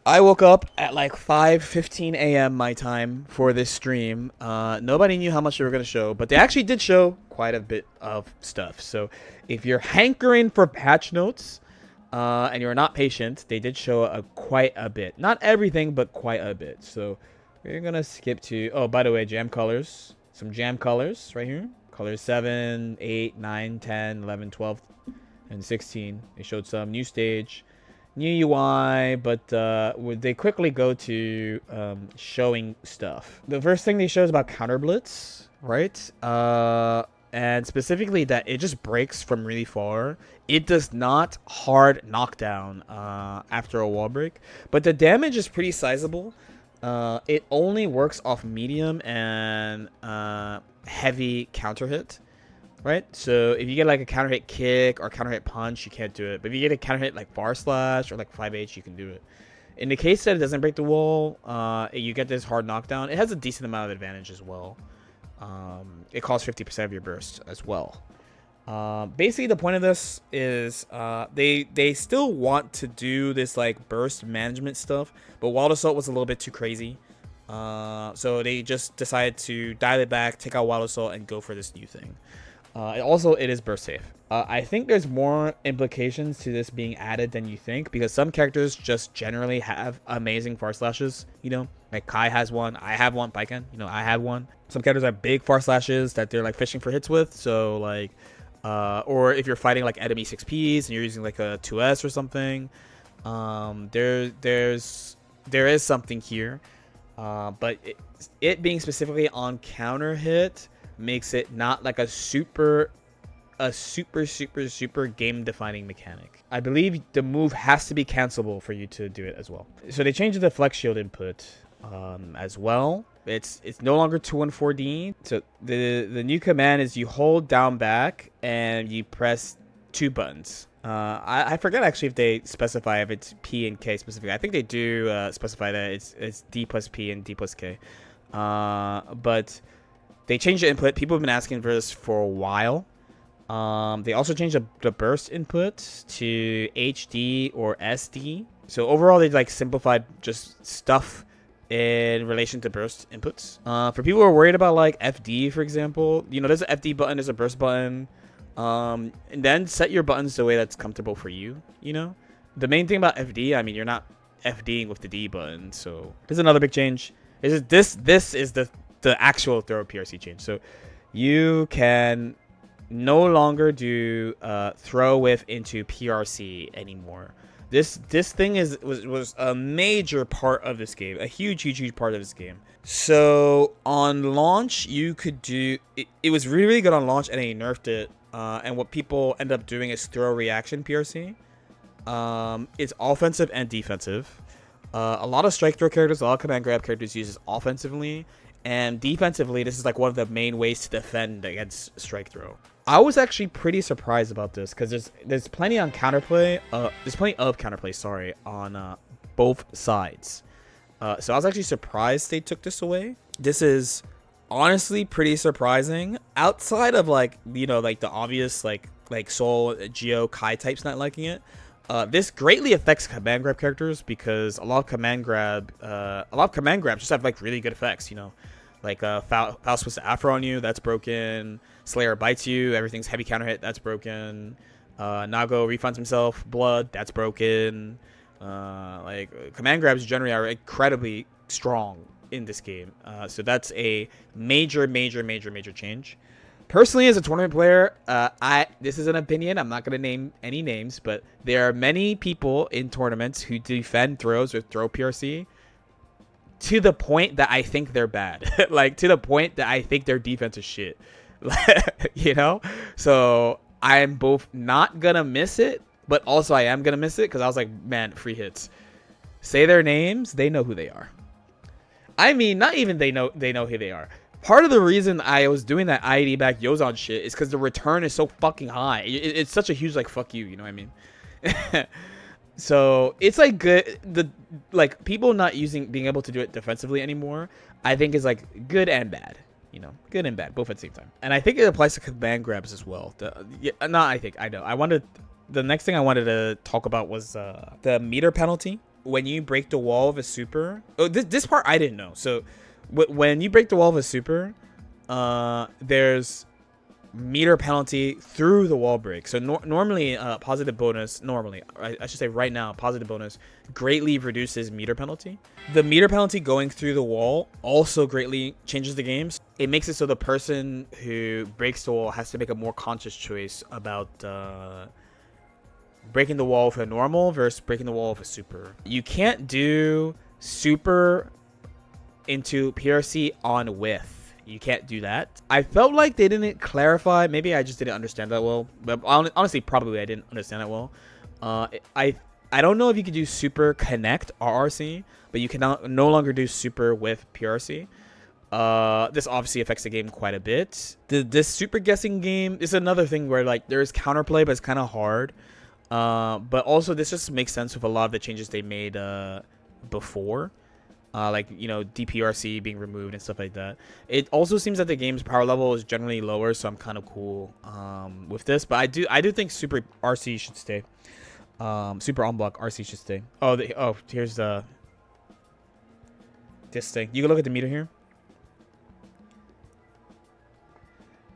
I woke up at like 5:15 a.m. my time for this stream. Nobody knew how much they were going to show, but they actually did show quite a bit of stuff. So if you're hankering for patch notes and you're not patient, they did show quite a bit. Not everything, but quite a bit. So we're going to skip to... Oh, by the way, jam colors. Some jam colors right here. Colors 7, 8, 9, 10, 11, 12, and 16. They showed some new stage. New UI, but they quickly go to showing stuff. The first thing they show is about counter blitz, right? And specifically that it just breaks from really far. It does not hard knockdown after a wall break, but the damage is pretty sizable. It only works off medium and heavy counter hit. Right, so if you get like a counter hit kick or counter hit punch, you can't do it. But if you get a counter hit like bar slash or like 5H, you can do it. In the case that it doesn't break the wall, you get this hard knockdown. It has a decent amount of advantage as well. It costs 50% of your burst as well. Basically, the point of this is they still want to do this like burst management stuff, but Wild Assault was a little bit too crazy. So they just decided to dial it back, take out Wild Assault, and go for this new thing. It is burst safe. I think there's more implications to this being added than you think, because some characters just generally have amazing far slashes. You know, like Kai has one, I have one, Paiken, you know, I have one. Some characters have big far slashes that they're like fishing for hits with. So like, or if you're fighting like enemy 6Ps and you're using like a 2S or something, there is something here. But it being specifically on counter hit makes it not like a super game defining mechanic. I believe the move has to be cancelable for you to do it as well. So they changed the flex shield input as well. It's no longer 2 and 4D. So the new command is you hold down back and you press 2 buttons. I forget actually if they specify if it's P and K specifically. I think they do specify that it's D plus P and D plus K. But they changed the input. People have been asking for this for a while. They also changed the burst input to HD or SD. So overall, they like simplified just stuff in relation to burst inputs. For people who are worried about like FD, for example, you know, there's an FD button, there's a burst button. And then set your buttons the way that's comfortable for you. You know, the main thing about FD, I mean, you're not FDing with the D button. So there's another big change. This is the actual throw PRC change. So you can no longer do throw with into PRC anymore. This thing was a major part of this game, a huge part of this game. So on launch, you could do it was really good on launch, and they nerfed it. And what people end up doing is throw reaction PRC. It's offensive and defensive. A lot of strike throw characters, a lot of command grab characters use this offensively. And defensively, this is like one of the main ways to defend against strike throw. I was actually pretty surprised about this because there's plenty on counterplay. There's plenty of counterplay, sorry, on both sides. So I was actually surprised they took this away. This is honestly pretty surprising. Outside of like, you know, like the obvious like Soul, Geo, Kai types not liking it. This greatly affects command grab characters because a lot of command grabs just have like really good effects, you know. Like Faust puts the Afro on you, that's broken. Slayer bites you, everything's heavy counter hit, that's broken. Nago refunds himself, blood, that's broken. Like command grabs generally are incredibly strong in this game. So that's a major change. Personally, as a tournament player, this is an opinion. I'm not going to name any names, but there are many people in tournaments who defend throws with throw PRC to the point that I think they're bad. Like, to the point that I think their defense is shit. You know? So, I'm both not going to miss it, but also I am going to miss it because I was like, man, free hits. Say their names, they know who they are. I mean, not even they know who they are. Part of the reason I was doing that IED back Yozon shit is because the return is so fucking high. It's such a huge, like, fuck you know what I mean? So, it's, like, good. Like, people not being able to do it defensively anymore, I think is, like, good and bad. You know, good and bad, both at the same time. And I think it applies to command grabs as well. I know. The next thing I wanted to talk about was the meter penalty. when you break the wall of a super, oh, this part I didn't know. So when you break the wall of a super, there's meter penalty through the wall break. So normally positive bonus, I should say right now, positive bonus greatly reduces meter penalty. The meter penalty going through the wall also greatly changes the games. It makes it so the person who breaks the wall has to make a more conscious choice about breaking the wall with a normal versus breaking the wall with a super. You can't do super into PRC on width. You can't do that. I felt like they didn't clarify. Maybe I just didn't understand that well. But honestly, probably I didn't understand that well. I don't know if you could do super connect RRC, but you can no longer do super with PRC. This obviously affects the game quite a bit. This super guessing game is another thing where like there's counterplay, but it's kind of hard. But also this just makes sense with a lot of the changes they made before. Like, you know, DPRC being removed and stuff like that. It also seems that the game's power level is generally lower, so I'm kind of cool with this. But I do think Super RC should stay. Super Unblock RC should stay. Oh, here's this thing. You can look at the meter here.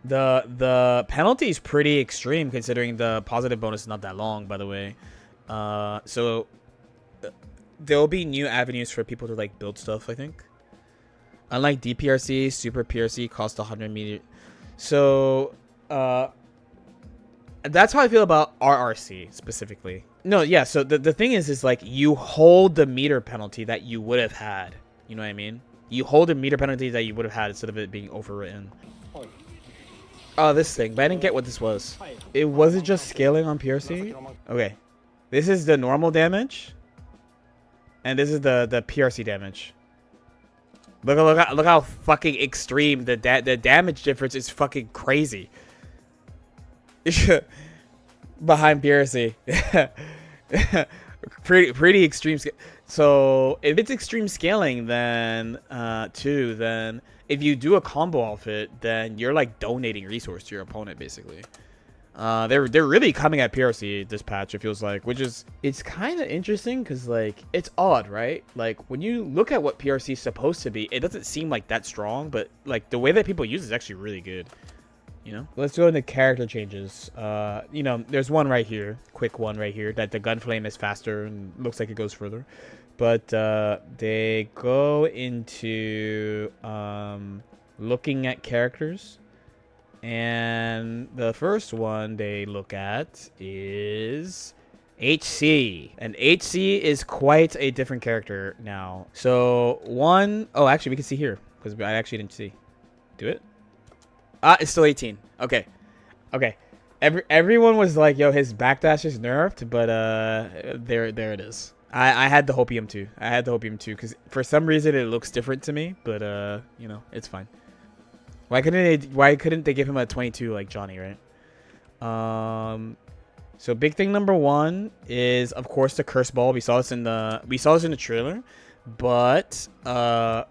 The penalty is pretty extreme considering the positive bonus is not that long, by the way. So there'll be new avenues for people to like build stuff, I think. Unlike DPRC, Super PRC costs 100 meter. So that's how I feel about RRC specifically. No, yeah, so the thing is like you hold the meter penalty that you would have had. You know what I mean? You hold the meter penalty that you would have had instead of it being overwritten. Oh, this thing, but I didn't get what this was. It wasn't just scaling on PRC? Okay. This is the normal damage. And this is the PRC damage. Look how fucking extreme the damage difference is. Fucking crazy. Behind PRC. pretty extreme. So if it's extreme scaling, then then if you do a combo off it, then you're like donating resource to your opponent basically. They're really coming at PRC this patch, it feels like, which is, it's kind of interesting because like it's odd, right? Like when you look at what PRC is supposed to be, it doesn't seem like that strong, but like the way that people use it is actually really good. You know, let's go into character changes. You know, there's one right here, quick one right here, that the gun flame is faster and looks like it goes further. But they go into looking at characters. And the first one they look at is HC. And HC is quite a different character now. So oh, actually we can see here because I actually didn't see. Do it. It's still 18. Okay. Everyone was like, yo, his backdash is nerfed, but there it is. I had the Hopium too. Because for some reason it looks different to me, but you know, it's fine. Why couldn't they give him a 22 like Johnny, right? So big thing number one is of course the curse ball. We saw this in the trailer, but the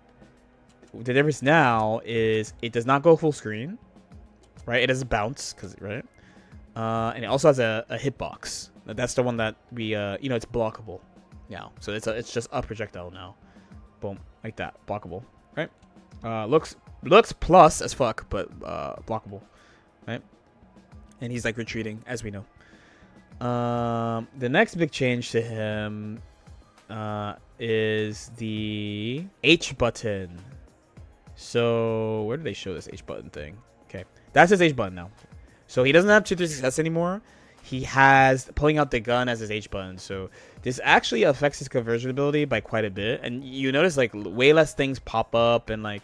difference now is it does not go full screen, right? It doesn't bounce right? And it also has a hitbox. That's the one that we you know, it's blockable now. So it's just a projectile now. Boom, like that, blockable, right? Looks plus as fuck, but blockable, right? And he's like retreating, as we know. The next big change to him is the H button. So where did they show this H button thing? Okay, that's his H button now. So he doesn't have 2-3 success anymore. He has pulling out the gun as his H button. So this actually affects his conversion ability by quite a bit. And you notice like way less things pop up, and like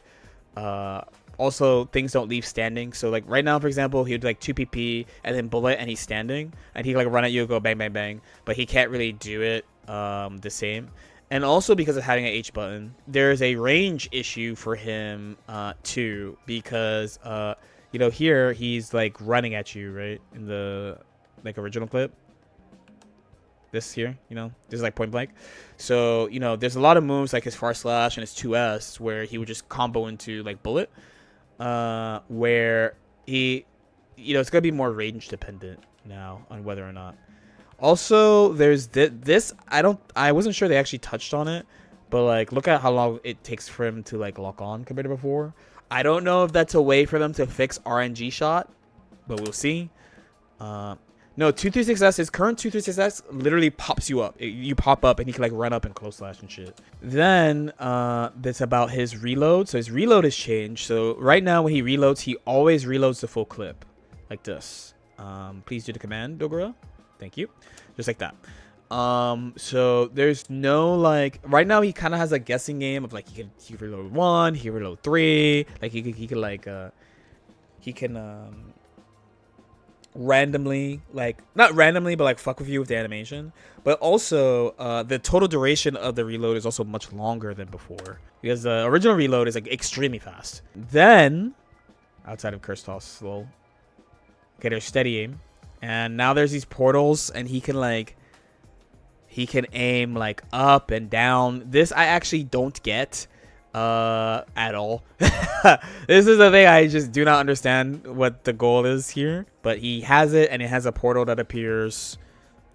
also things don't leave standing. So like right now, for example, he would like 2 PP and then bullet and he's standing, and he like run at you, go bang bang bang, but he can't really do it the same. And also because of having an H button, there's a range issue for him too, because you know, here he's like running at you, right, in the like original clip. This here, you know, this is like point blank. So, you know, there's a lot of moves like his far slash and his 2S where he would just combo into like bullet, where he, you know, it's gonna be more range dependent now on whether or not. Also, there's this. I wasn't sure they actually touched on it, but like, look at how long it takes for him to like lock on compared to before. I don't know if that's a way for them to fix RNG shot, but we'll see. No, 236S, his current 236S literally pops you up. You pop up and he can like run up and close slash and shit. Then that's about his reload. So his reload has changed. So right now when he reloads, he always reloads the full clip like this. Please do the command, Dogura. Thank you. Just like that. So there's no like right now he kind of has a guessing game of like he can reload 1, he reload 3, like he can randomly, like not randomly but like fuck with you with the animation. But also the total duration of the reload is also much longer than before because the original reload is like extremely fast. Then outside of curse toss, lol. Okay, there's steady aim, and now there's these portals and he can aim like up and down. This I actually don't get at all. This is the thing, I just do not understand what the goal is here, but he has it, and it has a portal that appears.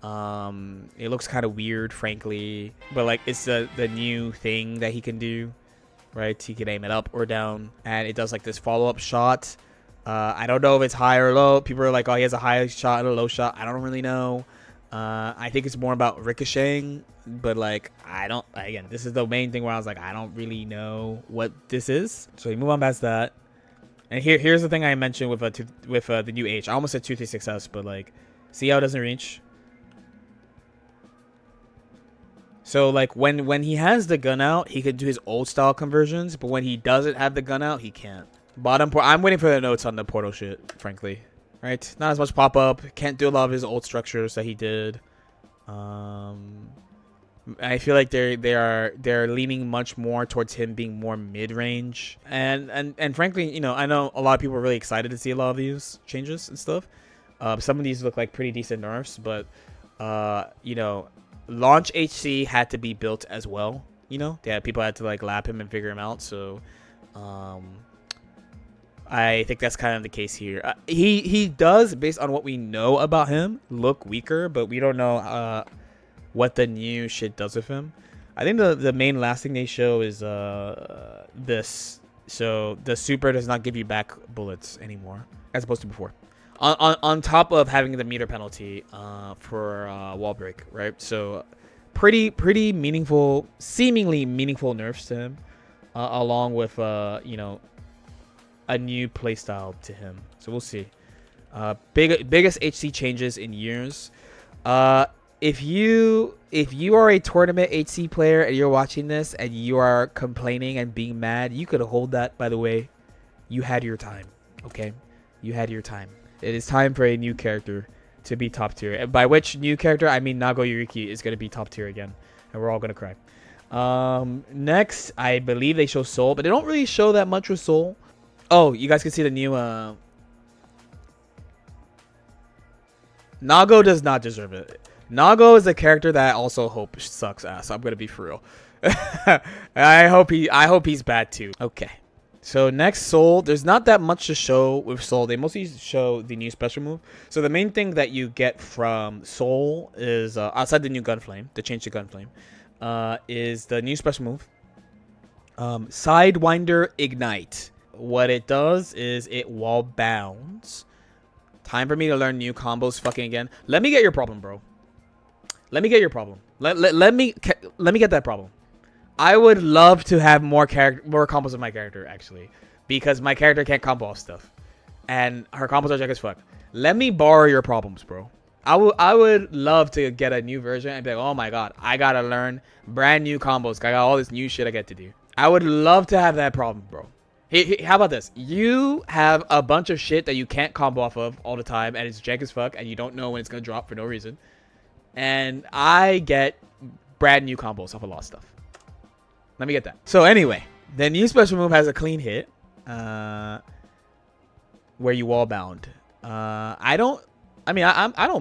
It looks kind of weird, frankly, but like it's the new thing that he can do, right? He can aim it up or down, and it does like this follow-up shot. I don't know if it's high or low. People are like, oh, he has a high shot and a low shot. I don't really know. I think it's more about ricocheting, but like again, this is the main thing where I was like, I don't really know what this is. So we move on past that, and here's the thing I mentioned with the new H. I almost said 236S, but like, see how it doesn't reach. So like when he has the gun out, he can do his old style conversions, but when he doesn't have the gun out, he can't. Bottom port. I'm waiting for the notes on the portal shit, frankly. Right, not as much pop up. Can't do a lot of his old structures that he did. I feel like they're leaning much more towards him being more mid range. And frankly, you know, I know a lot of people are really excited to see a lot of these changes and stuff. Some of these look like pretty decent nerfs, but you know, launch HC had to be built as well. You know, people had to like lap him and figure him out. So. I think that's kind of the case here. He does, based on what we know about him, look weaker, but we don't know what the new shit does with him. I think the main last thing they show is this. So the super does not give you back bullets anymore, as opposed to before. On top of having the meter penalty for wall break, right? So pretty meaningful, seemingly meaningful nerfs to him, along with you know, a new playstyle to him. So we'll see. Biggest HC changes in years. If you are a tournament HC player and you're watching this and you are complaining and being mad, you could hold that, by the way. You had your time. Okay? You had your time. It is time for a new character to be top tier. And by which new character, I mean Nago Yuriki is going to be top tier again. And we're all going to cry. Next, I believe they show Soul, but they don't really show that much with Soul. Oh, you guys can see the new Nago does not deserve it. Nago is a character that I also hope sucks ass. I'm gonna be for real. I hope he's bad too. Okay. So next, Soul. There's not that much to show with Soul. They mostly show the new special move. So the main thing that you get from Soul is outside the new Gunflame, the change to Gunflame, is the new special move. Sidewinder Ignite. What it does is it wall bounds. Time for me to learn new combos fucking again. Let me get your problem, bro. Let me get your problem. Let me get that problem. I would love to have more combos with my character, actually, because my character can't combo off stuff, and her combos are jack as fuck. Let me borrow your problems, bro. I would love to get a new version and be like, oh my god, I gotta learn brand new combos. I got all this new shit I get to do. I would love to have that problem, bro. Hey, how about this? You have a bunch of shit that you can't combo off of all the time, and it's jank as fuck, and you don't know when it's gonna drop for no reason. And I get brand new combos off a lot of stuff. Let me get that. So anyway, the new special move has a clean hit, where you wall bound. I don't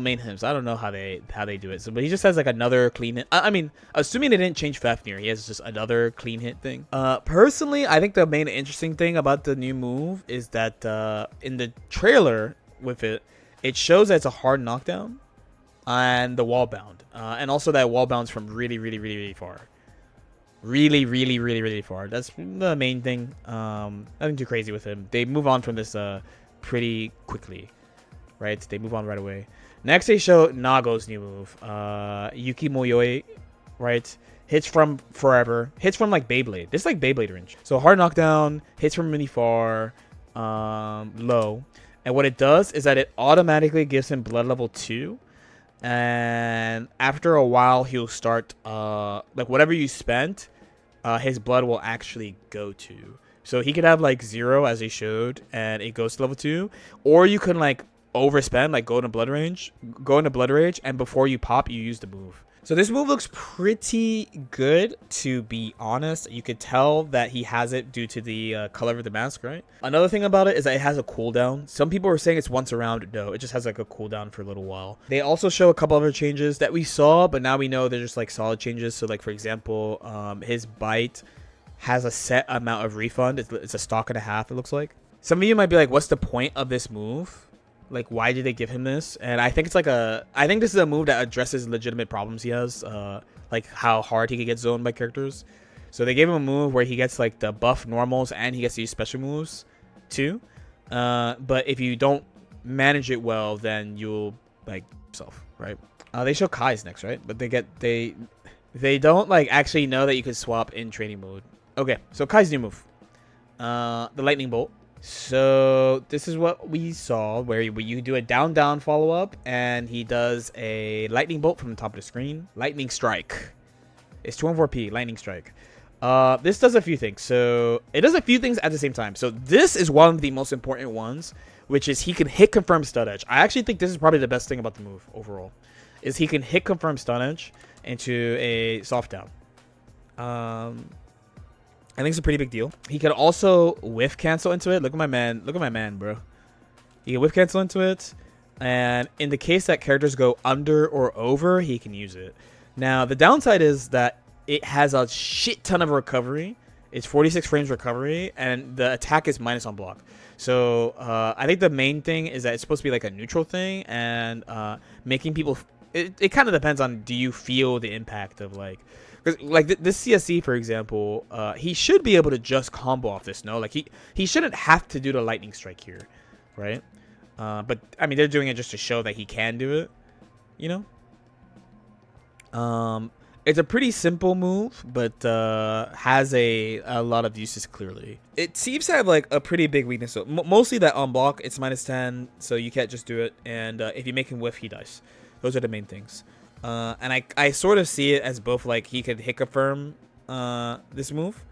main him, so I don't know how they do it. So, but he just has like another clean hit. I mean, assuming they didn't change Fafnir, he has just another clean hit thing. Personally, I think the main interesting thing about the new move is that in the trailer with it, it shows that it's a hard knockdown. and the wall bound. And also that wall bounds from really far. Really far. That's the main thing. Nothing too crazy with him. They move on from this pretty quickly, right? They move on right away. Next, they show Nago's new move, Yuki Moyoi, right? Hits from forever. Hits from like Beyblade. This is like Beyblade range. So hard knockdown, hits from really far, low. And what it does is that it automatically gives him blood level 2. And after a while, he'll start, like whatever you spent, his blood will actually go to. So he could have like 0 as he showed, and it goes to level 2. Or you can like overspend, like go into blood rage, and before you pop, you use the move. So this move looks pretty good, to be honest. You could tell that he has it due to the color of the mask, right? Another thing about it is that it has a cooldown. Some people are saying it's once around. No, it just has like a cooldown for a little while. They also show a couple other changes that we saw, but now we know they're just like solid changes. So like, for example, his bite has a set amount of refund. It's a stock and a half, it looks like. Some of you might be like, what's the point of this move? Like, why did they give him this? And I think it's like I think this is a move that addresses legitimate problems he has, like how hard he could get zoned by characters. So they gave him a move where he gets like the buff normals and he gets to use special moves too. But if you don't manage it well, then you'll like yourself, right? They show Kai's next, right? But they don't like actually know that you could swap in training mode. Okay, so Kai's new move, the lightning bolt. So this is what we saw, where you do a down follow-up, and he does a lightning bolt from the top of the screen. Lightning strike. It's 214p, lightning strike. This does a few things. So it does a few things at the same time. So this is one of the most important ones, which is he can hit confirm stun edge. I actually think this is probably the best thing about the move overall, is he can hit confirm stun edge into a soft down. I think it's a pretty big deal. He could also whiff cancel into it. Look at my man. Look at my man, bro. He can whiff cancel into it. And in the case that characters go under or over, he can use it. Now, the downside is that it has a shit ton of recovery. It's 46 frames recovery. And the attack is minus on block. So I think the main thing is that it's supposed to be like a neutral thing. And making people... It kind of depends on, do you feel the impact of like... Like this CSC, for example, he should be able to just combo off this, no? Like he shouldn't have to do the lightning strike here, right? But I mean, they're doing it just to show that he can do it, you know? It's a pretty simple move, but has a lot of uses clearly. It seems to have like a pretty big weakness. So mostly that on block, it's minus 10, so you can't just do it. And if you make him whiff, he dies. Those are the main things. And I sort of see it as both like he could hit confirm this move,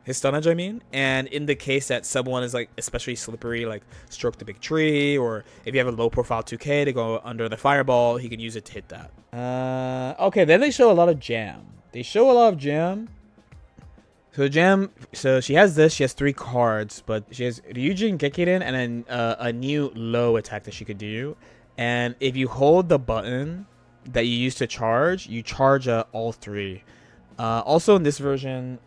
his stun edge, I mean, and in the case that someone is like especially slippery, like stroke the big tree, or if you have a low profile 2K to go under the fireball, he can use it to hit that. Okay, then they show a lot of jam. So she has this. She has 3 cards, but she has Ryujin Gekiden and then a new low attack that she could do. And if you hold the button that you use to charge, you charge all 3. Also in this version,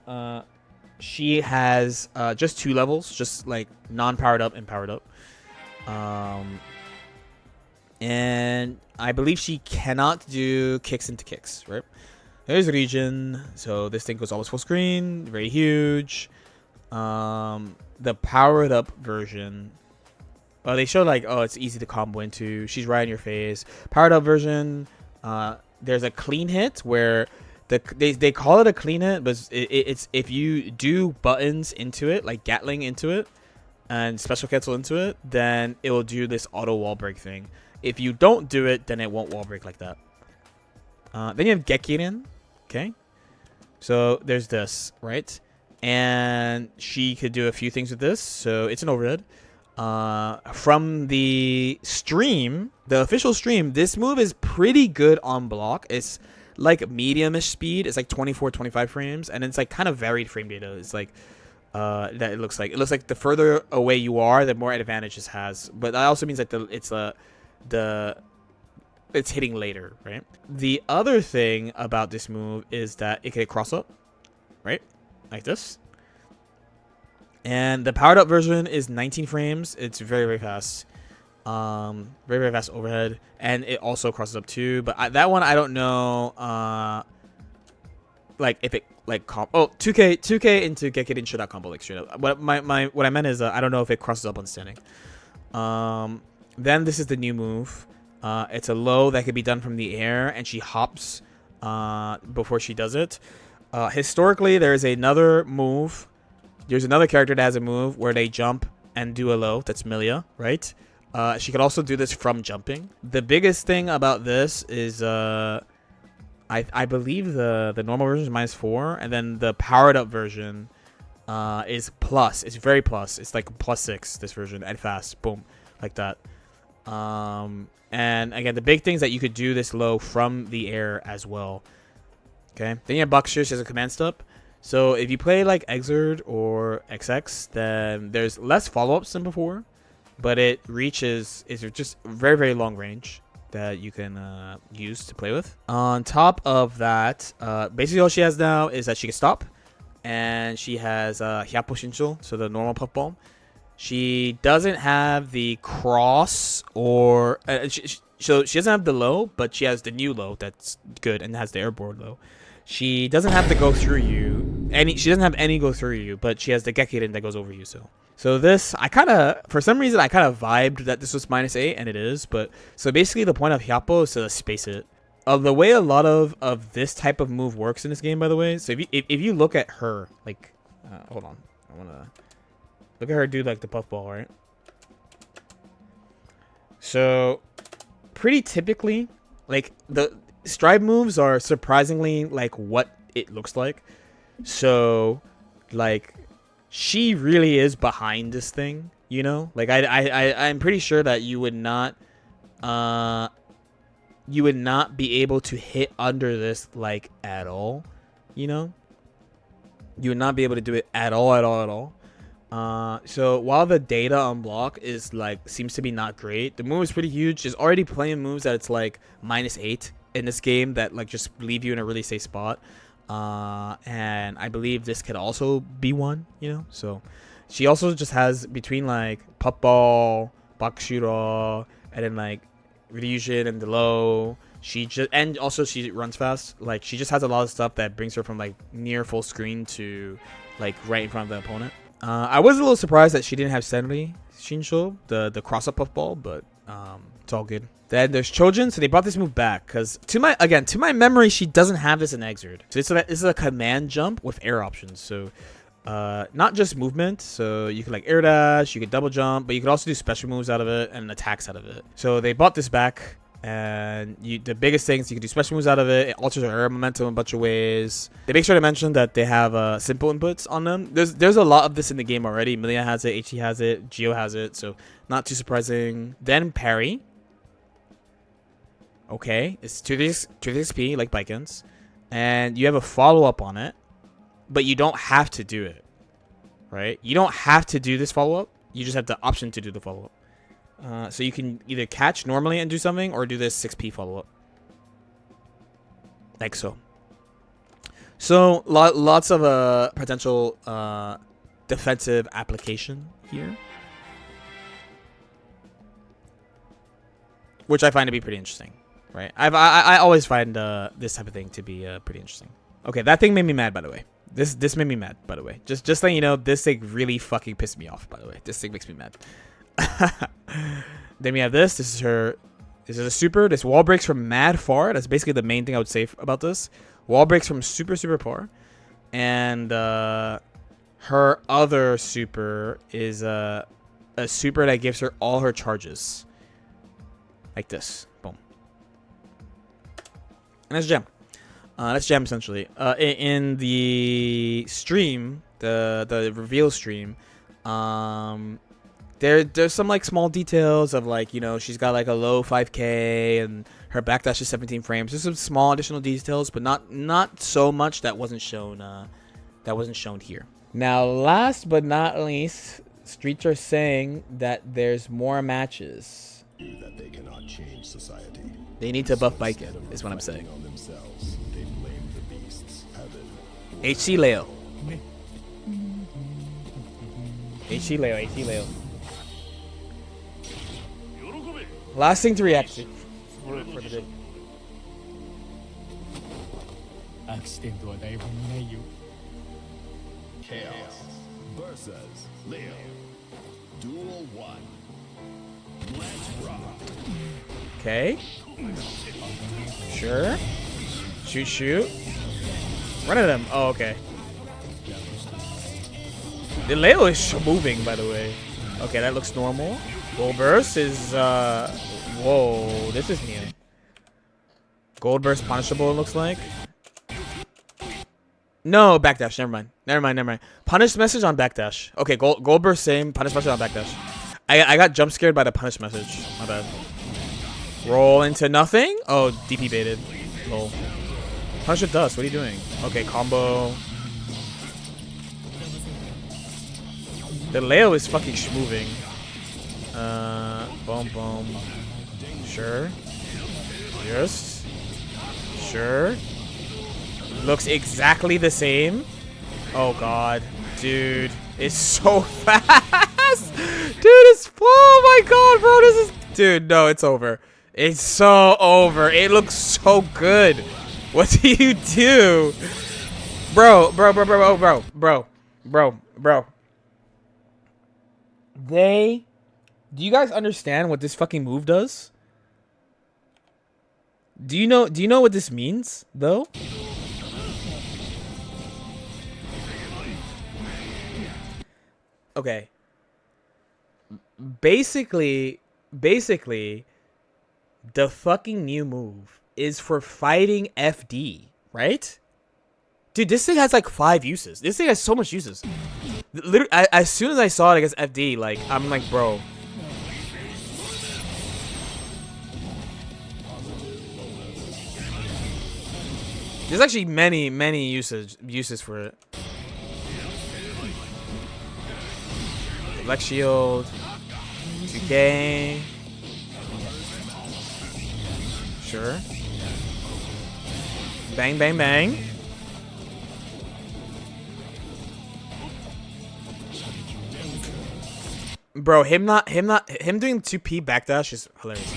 she has just 2 levels, just like non-powered up and powered up. And I believe she cannot do kicks into kicks, right? There's region, so this thing goes almost full screen, very huge. The powered up version, they show like, oh, it's easy to combo into. She's right in your face. Powered up version, there's a clean hit where they call it a clean hit, but it's if you do buttons into it, like Gatling into it, and special cancel into it, then it will do this auto wall break thing. If you don't do it, then it won't wall break like that. Then you have Gekiden. Okay, so there's this, right? And she could do a few things with this, so it's an overhead. From the stream, the official stream, this move is pretty good on block. It's like medium-ish speed. It's like 24, 25 frames, and it's like kind of varied frame data. It's like that it looks like the further away you are, the more advantage this has. But that also means that it's hitting later, right? The other thing about this move is that it can cross up, right? Like this. And the powered up version is 19 frames. It's very, very fast. Very, very fast overhead. And it also crosses up too. But that one, I don't know. Like if it like 2K into Gekiden should not combo like straight up. What I meant is I don't know if it crosses up on standing. Then this is the new move. It's a low that could be done from the air, and she hops before she does it. Historically, there's another move. There's another character that has a move where they jump and do a low. That's Milia, right? She could also do this from jumping. The biggest thing about this is I believe the normal version is -4, and then the powered up version is plus. It's very plus. It's like +6 this version and fast. Boom, like that. And again, the big thing is that you could do this low from the air as well. Okay. Then you have Boxer. She has a command step. So if you play like Exerd or XX, then there's less follow-ups than before, but it reaches is just very, very long range that you can use to play with. On top of that, basically all she has now is that she can stop, and she has Hyapo Shincho, so the normal puffball. She doesn't have the cross or so she doesn't have the low, but she has the new low that's good and has the airborne low. She doesn't have to go through you. She doesn't have any go through you, but she has the Gekiden that goes over you. So this, I kind of, for some reason, I kind of vibed that this was -8, and it is. But so basically, the point of Hyapo is to space it. The way a lot of this type of move works in this game, by the way. So if you look at her, like, hold on, I wanna look at her do like the puffball, right? So pretty typically, like the stride moves are surprisingly like what it looks like. So like she really is behind this thing, you know? Like I'm pretty sure that you would not be able to hit under this like at all, you know? You would not be able to do it at all. So while the data on block is like seems to be not great, the move is pretty huge. She's already playing moves that it's like -8 in this game that like just leave you in a really safe spot. And I believe this could also be one, you know. So she also just has between like puffball, Bakshiro, and then like Ryujin and the low. She runs fast. Like she just has a lot of stuff that brings her from like near full screen to like right in front of the opponent. I was a little surprised that she didn't have Senri Shinsho, the cross-up puffball, but it's all good. Then there's Chojin, so they brought this move back because to my memory, she doesn't have this in Exerd. So this is a command jump with air options. So not just movement, so you can like air dash, you can double jump, but you can also do special moves out of it and attacks out of it. So they brought this back. And the biggest thing is you can do special moves out of it. It alters your air momentum in a bunch of ways. They make sure to mention that they have simple inputs on them. There's a lot of this in the game already. Milia has it, HT has it, Geo has it, so not too surprising. Then parry. Okay, it's 2 XP like Bikens, and you have a follow-up on it, but you don't have to do it, right? You don't have to do this follow-up. You just have the option to do the follow-up. So you can either catch normally and do something, or do this 6P follow-up. Like so. So, lots of potential defensive application here. Which I find to be pretty interesting, right? I always find this type of thing to be pretty interesting. Okay, that thing made me mad, by the way. This made me mad, by the way. Just letting you know, this thing really fucking pissed me off, by the way. This thing makes me mad. Then we have this. This is a super. This wall breaks from mad far. That's basically the main thing I would say about this. Wall breaks from super far. And her other super is a super that gives her all her charges. Like this. Boom. And that's gem. That's gem essentially. In the stream, the reveal stream, there's some like small details of like, you know, she's got like a low 5k and her backdash is 17 frames. There's some small additional details, but not so much that wasn't shown here. Now, last but not least, Streets are saying that there's more matches. That they cannot change society. They need to buff Biken, is what I'm saying. On themselves, they blame the beasts, heaven. HC Leo. HC Leo. Last thing to react to for the day. アクシデントは台本にないよ。 Chaos versus Leo. Duel 1. Let's rock. Okay. Sure. Shoot, shoot. Run at him. Oh, okay. The Leo is moving, by the way. Okay, that looks normal. Gold burst is whoa, this is new. Gold burst punishable, it looks like. No, backdash. Never mind. Never mind. Never mind. Punish message on backdash. Okay, gold burst same. Punish message on backdash. I got jump scared by the punish message. My bad. Roll into nothing. Oh, DP baited. Lol. Punish with dust. What are you doing? Okay, combo. The Leo is fucking schmoving. Boom, boom. Sure. Just. Sure. Looks exactly the same. Oh god, dude, it's so fast. Dude, it's oh my god, bro. This is dude. No, it's over. It's so over. It looks so good. What do you do, bro? Do you guys understand what this fucking move does? Do you know what this means though? Okay. Basically, the fucking new move is for fighting FD, right? Dude, this thing has like 5 uses. This thing has so much uses. Literally, as soon as I saw it against FD, like, I'm like, bro. There's actually many uses for it. Flex shield, 2K, sure. Bang, bang, bang. Bro, him doing 2P backdash is hilarious.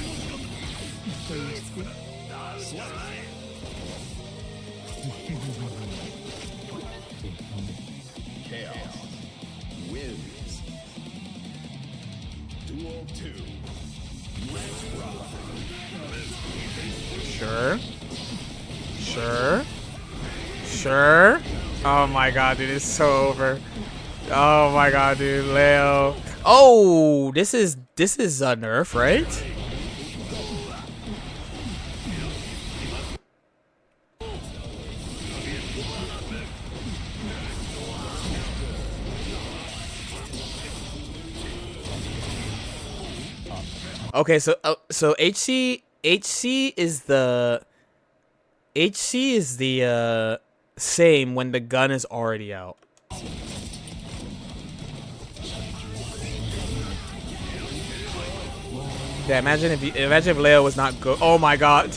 Sure. Oh my god, dude, it's so over. Oh my god, dude, Leo. Oh, this is a nerf, right? Okay, so HC is the same when the gun is already out. Yeah, imagine if Leo was not good. Oh my god.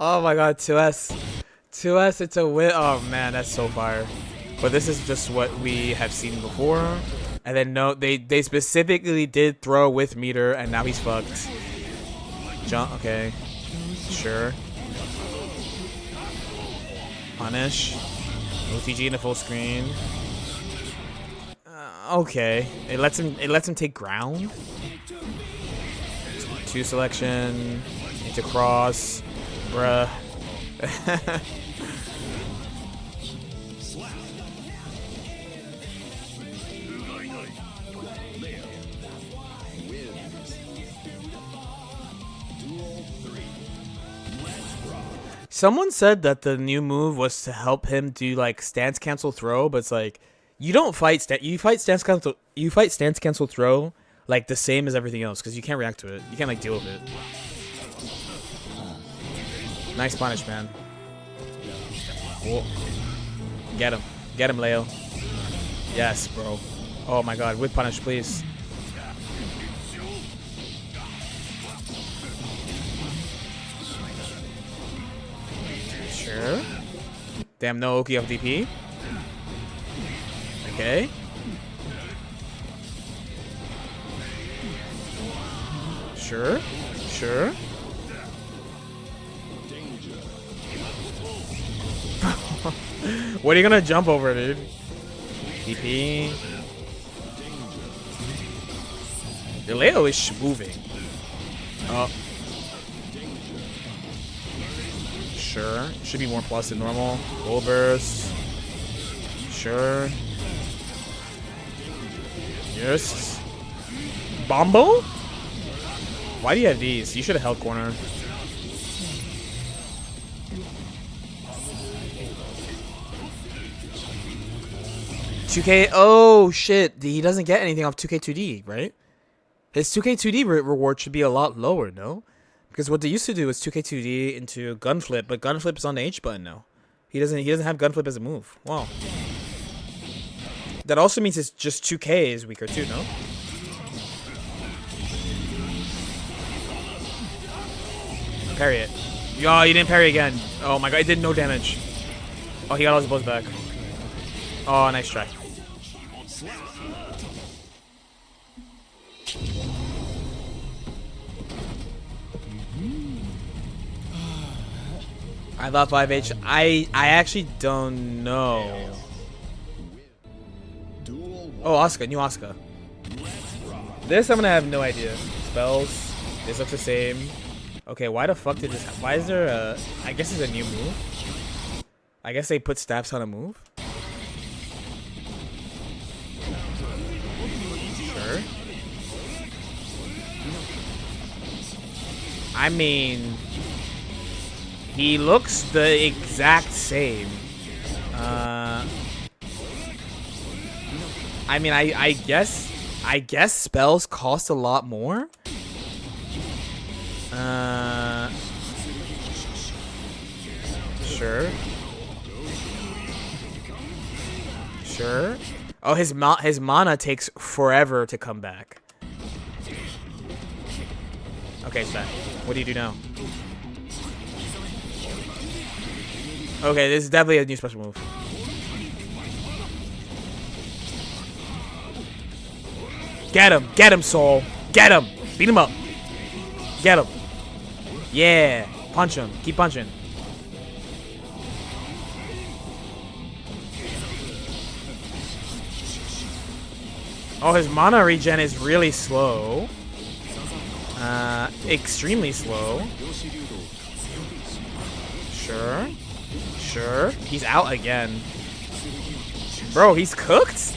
Oh my god, 2S. 2S, it's a win. Oh man, that's so fire. But this is just what we have seen before. And then no, they specifically did throw with meter, and now he's fucked. Jump, okay. Sure. Punish. OTG in the full screen. Okay. It lets him take ground. 2 selection. Into cross. Bruh. Someone said that the new move was to help him do like stance cancel throw, but it's like you don't fight stance cancel throw like the same as everything else because you can't react to it. You can't like deal with it. Nice punish, man. Cool. Get him, Leo. Yes, bro. Oh my god, with punish, please. Sure. Damn, no Oki of DP. Okay. Sure. Sure. What are you gonna jump over, dude? DP. The Leo is moving. Oh. Sure. Should be more plus than normal. Gold burst. Sure. Yes. Bombo? Why do you have these? You should have held corner. $2K. Oh shit! He doesn't get anything off 2K2D, right? His 2K2D reward should be a lot lower, no? Because what they used to do was 2K2D into gunflip, but gunflip is on the H button now. He doesn't have gunflip as a move. Wow. That also means it's just 2K is weaker too, no? Parry it. Yo, you didn't parry again. Oh my god, it did no damage. Oh, he got all his blows back. Oh, nice try. I thought 5H. I actually don't know. Oh, Asuka, new Asuka. This I'm gonna have no idea. Spells. This looks the same. Okay, why the fuck did this? Why is there a? I guess it's a new move. I guess they put staffs on a move. Sure. I mean, he looks the exact same. I mean, I guess spells cost a lot more. Sure. Sure. Oh, his mana takes forever to come back. Okay, Seth. What do you do now? Okay, this is definitely a new special move. Get him, Soul. Get him, beat him up. Get him. Yeah, punch him. Keep punching. Oh, his mana regen is really slow. Extremely slow. Sure. Sure. He's out again. Bro, he's cooked?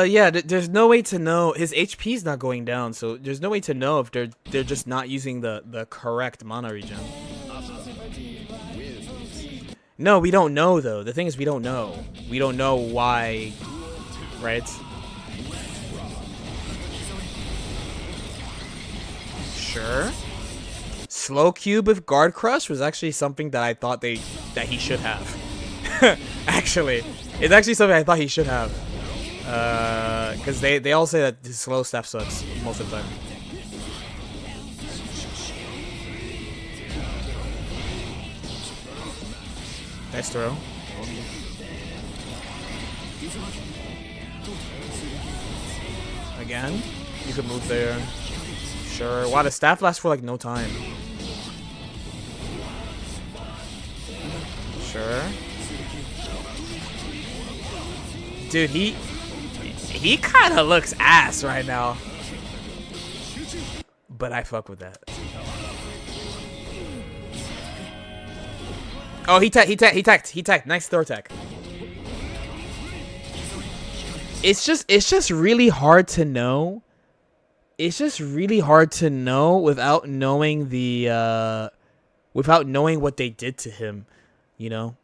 Yeah, there's no way to know. His HP is not going down, so there's no way to know if they're just not using the correct mana regen. No, we don't know though. The thing is, we don't know. We don't know why, right? Sure. Slow cube with guard crush was actually something that I thought that he should have. Actually, it's actually something I thought he should have. Because they all say that his slow stuff sucks most of the time. Nice throw. Again, you could move there. Sure. Wow, the staff lasts for like no time. Sure. Dude, he kind of looks ass right now. But I fuck with that. Oh, he tacked. Nice throw tech. It's just really hard to know. It's just really hard to know without knowing without knowing what they did to him, you know?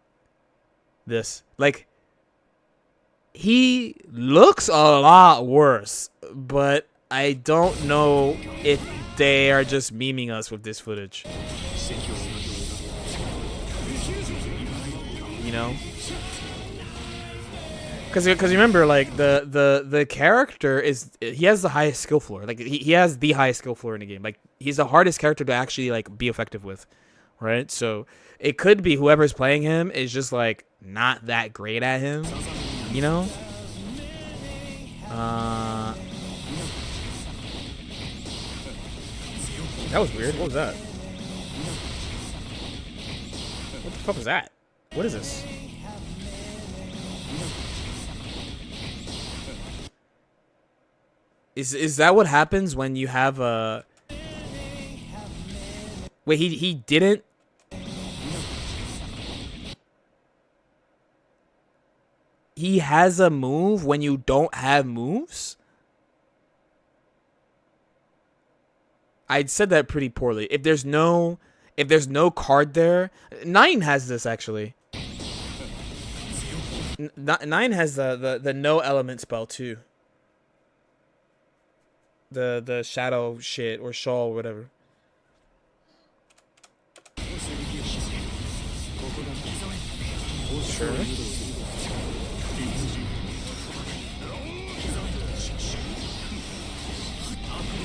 He looks a lot worse, but I don't know if they are just memeing us with this footage. You know? Because remember, like the character he has the highest skill floor. Like he has the highest skill floor in the game. Like he's the hardest character to actually like be effective with, right? So it could be whoever's playing him is just like not that great at him, you know. That was weird. What was that? What the fuck was that? What is this? Is that what happens when you have a... Wait, he didn't... He has a move when you don't have moves? I said that pretty poorly. If there's no card there... 9 has this, actually. 9 has the no element spell, too. The shadow shit or shawl or whatever. Sure.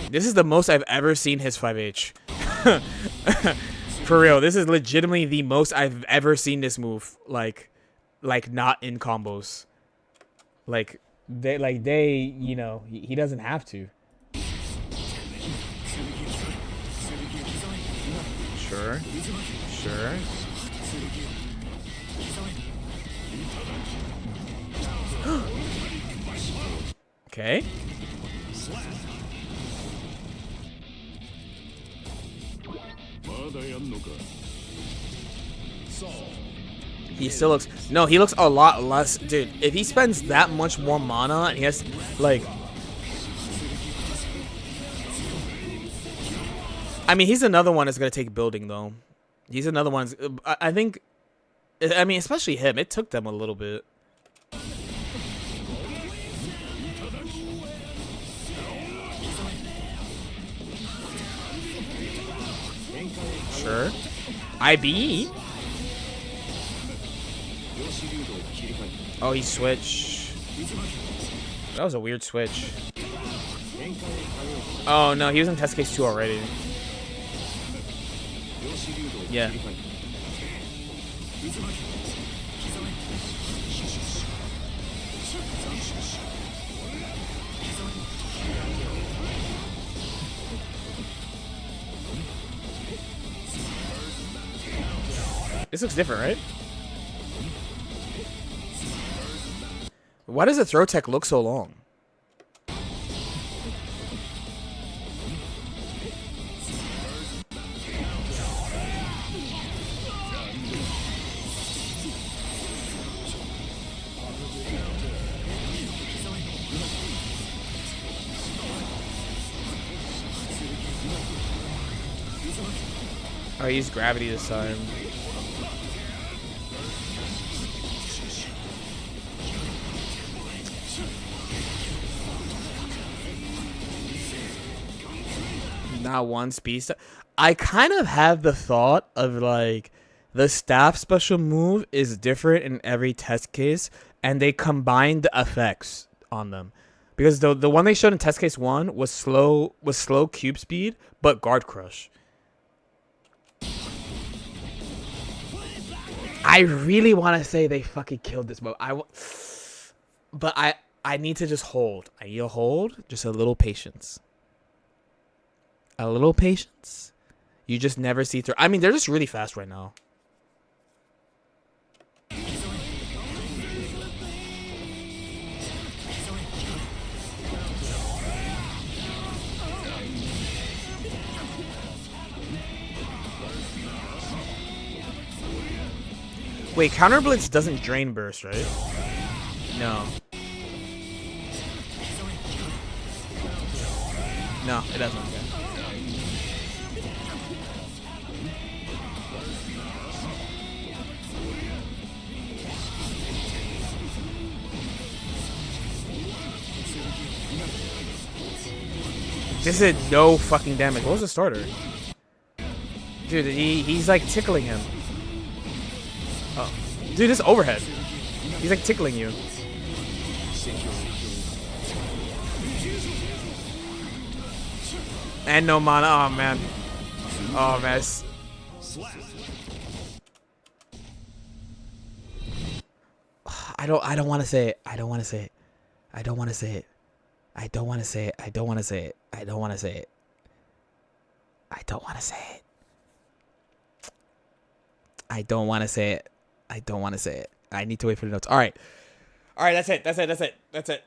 This is the most I've ever seen his 5H. For real, this is legitimately the most I've ever seen this move. Like not in combos. Like they, you know, he doesn't have to. Sure. Sure. Okay. He still looks... No, he looks a lot less... Dude, if he spends that much more mana and he has, like... I mean, he's another one that's going to take building, though. He's another one... I think... I mean, especially him. It took them a little bit. Sure. IB? Oh, he switched. That was a weird switch. Oh, no. He was in test case 2 already. Yeah. This looks different, right? Why does the throw tech look so long? Oh, he used gravity this time. Not one speed stuff. I kind of have the thought of like the staff special move is different in every test case, and they combined the effects on them. Because the one they showed in test case 1 was slow cube speed, but guard crush. I really want to say they fucking killed this move. But I need to just hold. I need to hold. Just a little patience. A little patience. You just never see through. I mean, they're just really fast right now. Wait, counter blitz doesn't drain burst, right? No. No, it doesn't. Okay. This did no fucking damage. What was the starter? Dude, he's like tickling him. Oh. Dude, this overhead. He's like tickling you. And no mana. Oh man. Oh man. Slap. I don't want to say it. I don't want to say it. I don't want to say it. I don't want to say it. I don't want to say it. I don't want to say it. I don't want to say it. I don't want to say it. I don't want to say it. I need to wait for the notes. All right. All right, that's it. That's it. That's it. That's it.